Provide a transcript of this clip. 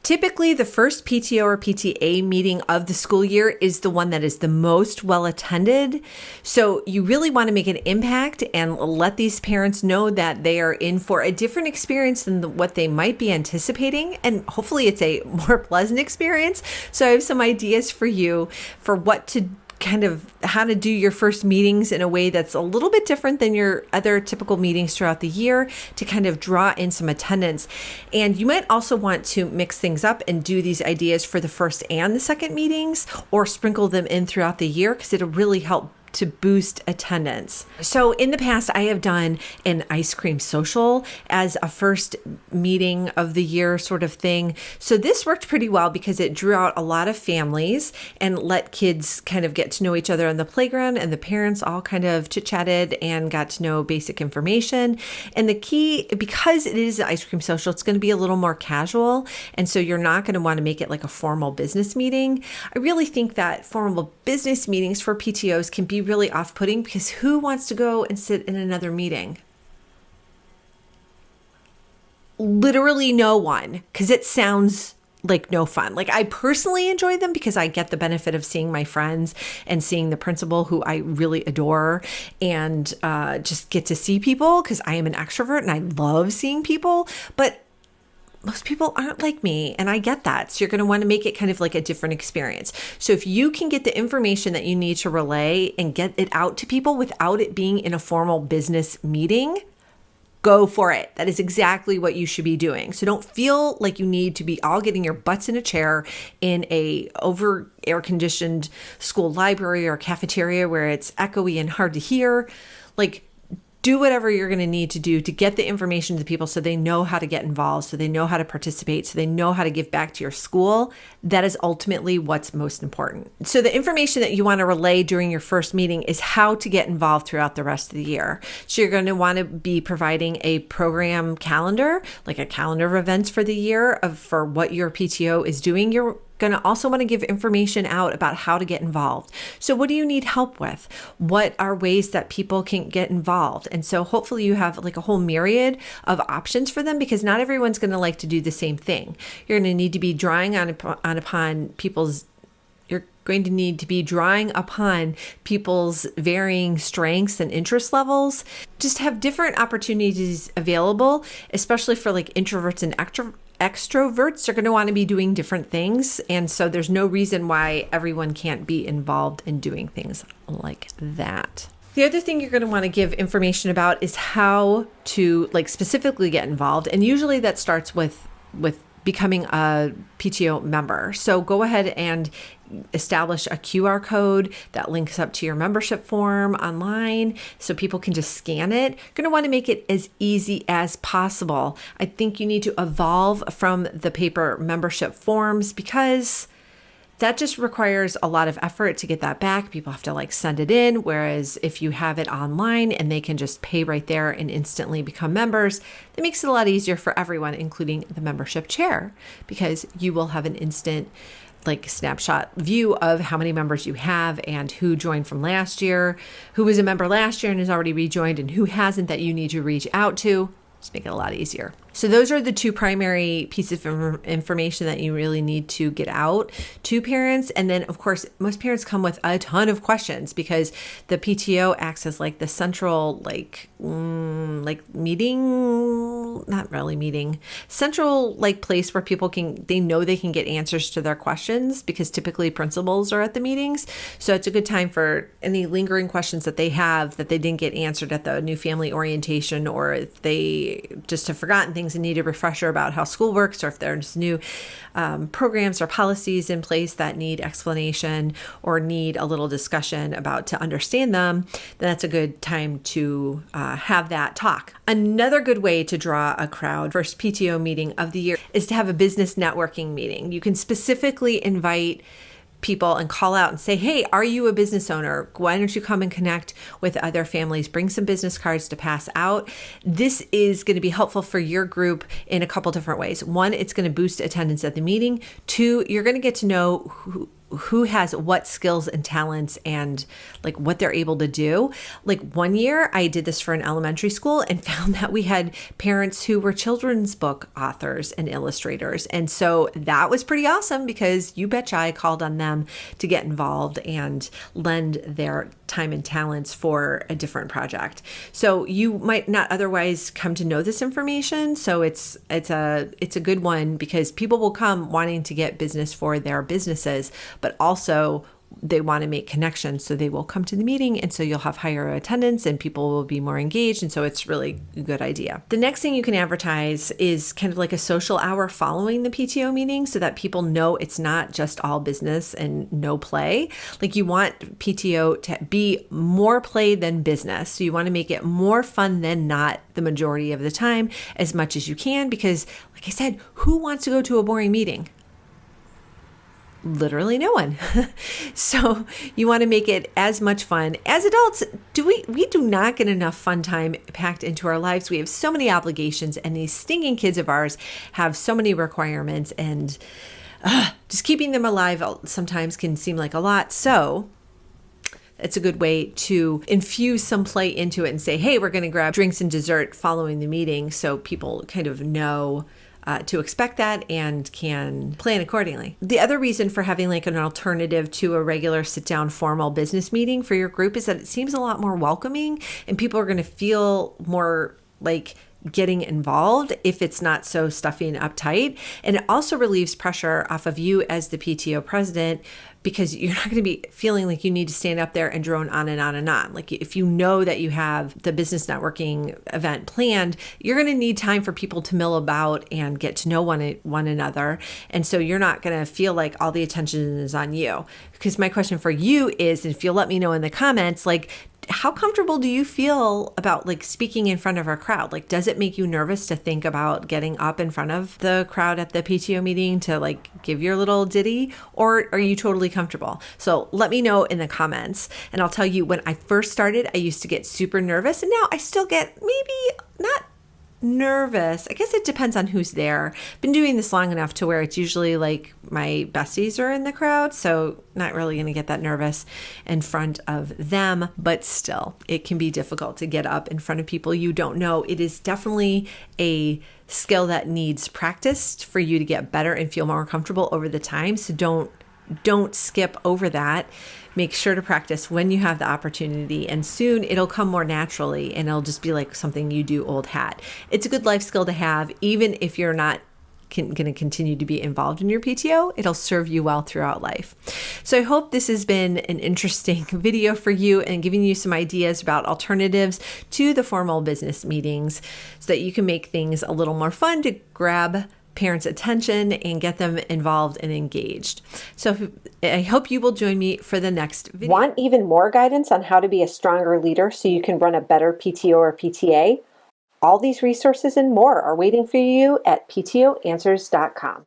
Typically, the first PTO or PTA meeting of the school year is the one that is the most well attended. So you really want to make an impact and let these parents know that they are in for a different experience than what they might be anticipating. And hopefully it's a more pleasant experience. So I have some ideas for you for what to kind of how to do your first meetings in a way that's a little bit different than your other typical meetings throughout the year to kind of draw in some attendance. And you might also want to mix things up and do these ideas for the first and the second meetings, or sprinkle them in throughout the year, because it'll really help to boost attendance. So in the past, I have done an ice cream social as a first meeting of the year sort of thing. So this worked pretty well because it drew out a lot of families and let kids kind of get to know each other on the playground, and the parents all kind of chit-chatted and got to know basic information. And the key, because it is an ice cream social, it's going to be a little more casual. And so you're not going to want to make it like a formal business meeting. I really think that formal business meetings for PTOs can be really off-putting, because who wants to go and sit in another meeting? Literally no one, because it sounds like no fun. Like, I personally enjoy them because I get the benefit of seeing my friends and seeing the principal, who I really adore, and just get to see people because I am an extrovert and I love seeing people. But most people aren't like me, and I get that. So you're going to want to make it kind of like a different experience. So if you can get the information that you need to relay and get it out to people without it being in a formal business meeting, go for it. That is exactly what you should be doing. So don't feel like you need to be all getting your butts in a chair in a over air conditioned school library or cafeteria where it's echoey and hard to hear. Like, do whatever you're going to need to do to get the information to the people so they know how to get involved, so they know how to participate, so they know how to give back to your school. That is ultimately what's most important. So the information that you want to relay during your first meeting is how to get involved throughout the rest of the year. So you're going to want to be providing a program calendar, like a calendar of events for the year for what your PTO is doing. You're going to also want to give information out about how to get involved. So what do you need help with? What are ways that people can get involved? And so hopefully you have like a whole myriad of options for them, because not everyone's going to like to do the same thing. You're going to need to be drawing upon people's varying strengths and interest levels. Just have different opportunities available, especially for like introverts and extroverts. Are going to want to be doing different things. And so there's no reason why everyone can't be involved in doing things like that. The other thing you're going to want to give information about is how to like specifically get involved. And usually that starts with becoming a PTO member. So go ahead and establish a QR code that links up to your membership form online so people can just scan it. You're going to want to make it as easy as possible. I think you need to evolve from the paper membership forms, because that just requires a lot of effort to get that back. People have to like send it in. Whereas if you have it online and they can just pay right there and instantly become members, it makes it a lot easier for everyone, including the membership chair, because you will have an instant like snapshot view of how many members you have and who joined from last year, who was a member last year and has already rejoined, and who hasn't that you need to reach out to. Just make it a lot easier. So those are the two primary pieces of information that you really need to get out to parents. And then, of course, most parents come with a ton of questions, because the PTO acts as like the central, central place where people they know they can get answers to their questions, because typically principals are at the meetings. So it's a good time for any lingering questions that they have that they didn't get answered at the new family orientation, or if they just have forgotten things and need a refresher about how school works, or if there's new programs or policies in place that need explanation or need a little discussion about to understand them, then that's a good time to have that talk. Another good way to draw a crowd, first PTO meeting of the year, is to have a business networking meeting. You can specifically invite people and call out and say, hey, are you a business owner? Why don't you come and connect with other families? Bring some business cards to pass out. This is going to be helpful for your group in a couple different ways. One, it's going to boost attendance at the meeting. Two, you're going to get to know who has what skills and talents and like what they're able to do. Like one year I did this for an elementary school and found that we had parents who were children's book authors and illustrators. And so that was pretty awesome because you betcha I called on them to get involved and lend their time and talents for a different project. So you might not otherwise come to know this information. So it's a good one because people will come wanting to get business for their businesses, but also they want to make connections. So they will come to the meeting. And so you'll have higher attendance and people will be more engaged. And so it's really a good idea. The next thing you can advertise is kind of like a social hour following the PTO meeting so that people know it's not just all business and no play. Like you want PTO to be more play than business. So you want to make it more fun than not the majority of the time as much as you can, because like I said, who wants to go to a boring meeting? Literally no one. So you want to make it as much fun. As adults, we do not get enough fun time packed into our lives. We have so many obligations, and these stinking kids of ours have so many requirements, and just keeping them alive sometimes can seem like a lot. So it's a good way to infuse some play into it and say, hey, we're going to grab drinks and dessert following the meeting, so people kind of know to expect that and can plan accordingly. The other reason for having like an alternative to a regular sit-down formal business meeting for your group is that it seems a lot more welcoming, and people are going to feel more like getting involved if it's not so stuffy and uptight. And it also relieves pressure off of you as the PTO president, because you're not going to be feeling like you need to stand up there and drone on and on and on. Like if you know that you have the business networking event planned, you're going to need time for people to mill about and get to know one another. And so you're not going to feel like all the attention is on you. Because my question for you is, if you'll let me know in the comments, like, how comfortable do you feel about like speaking in front of a crowd? Like, does it make you nervous to think about getting up in front of the crowd at the PTO meeting to like give your little ditty, or are you totally comfortable? So let me know in the comments, and I'll tell you, when I first started, I used to get super nervous, and now I still get maybe not nervous. I guess it depends on who's there. Been doing this long enough to where it's usually like my besties are in the crowd, so not really going to get that nervous in front of them, but still it can be difficult to get up in front of people you don't know. It is definitely a skill that needs practice for you to get better and feel more comfortable over the time. So don't skip over that. Make sure to practice when you have the opportunity, and soon it'll come more naturally, and it'll just be like something you do old hat. It's a good life skill to have, even if you're not going to continue to be involved in your PTO. It'll serve you well throughout life. So I hope this has been an interesting video for you and giving you some ideas about alternatives to the formal business meetings so that you can make things a little more fun to grab parents' attention and get them involved and engaged. So I hope you will join me for the next video. Want even more guidance on how to be a stronger leader so you can run a better PTO or PTA? All these resources and more are waiting for you at ptoanswers.com.